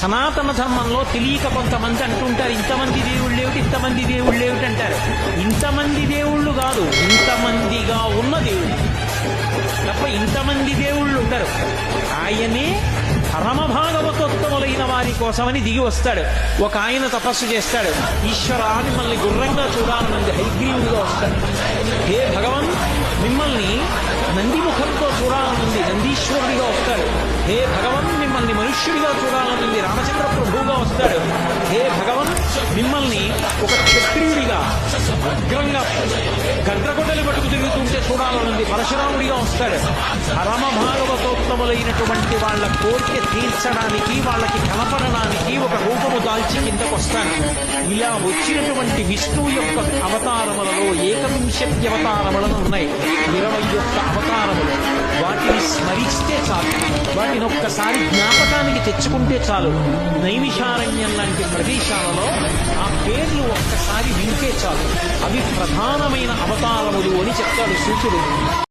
సనాతన ధర్మంలో తెలియక కొంతమంది అంటుంటారు, ఇంతమంది దేవుళ్ళు ఏమిటి, ఇంతమంది దేవుళ్ళు ఏమిటి అంటారు. ఇంతమంది దేవుళ్ళు కాదు, ఇంతమందిగా ఉన్న దేవుళ్ళు తప్ప ఇంతమంది దేవుళ్ళు ఉండరు. ఆయనే పరమభాగవతోత్తములైన వారి కోసమని దిగి వస్తాడు. ఒక ఆయన తపస్సు చేస్తాడు, ఈశ్వరా మిమ్మల్ని గుర్రంగా చూడాలన్నది హైగ్రీవుడిగా వస్తాడు. హే భగవన్ మిమ్మల్ని నందిముఖంతో చూడాలనుంది, నందీశ్వరుడిగా వస్తాడు. హే భగవన్ మిమ్మల్ని మనుష్యుడిగా చూడాలనుంది, రామచంద్ర ప్రభువుగా వస్తాడు. హే భగవన్ మిమ్మల్ని ఒక క్షత్రియుడిగా ఉగ్రంగా గడ్రగొడ్డలు పట్టుకు తిరుగుతుంటే చూడాలనుంది, పరశురాముడిగా వస్తాడు. పరమ భాగవతోత్తములైనటువంటి వాళ్ళ కోరిక తీర్చడానికి, వాళ్ళకి కనపడడానికి ఒక రూపము దాల్చి కిందకు వస్తాడు. ఇలా వచ్చినటువంటి విష్ణువు యొక్క అవతారములలో 21 అవతారములను ఉన్నాయి, 21 అవతారములు. వాటిని స్మరిస్తే చాలు, వాటిని ఒక్కసారి జ్ఞాపకానికి తెచ్చుకుంటే చాలు. నైమిషారణ్యం లాంటి ప్రదేశాలలో ఆ పేర్లు ఒక్కసారి వింటే చాలు. అవి ప్రధానమైన అవతారములు అని చెప్తాడు సూతుడు.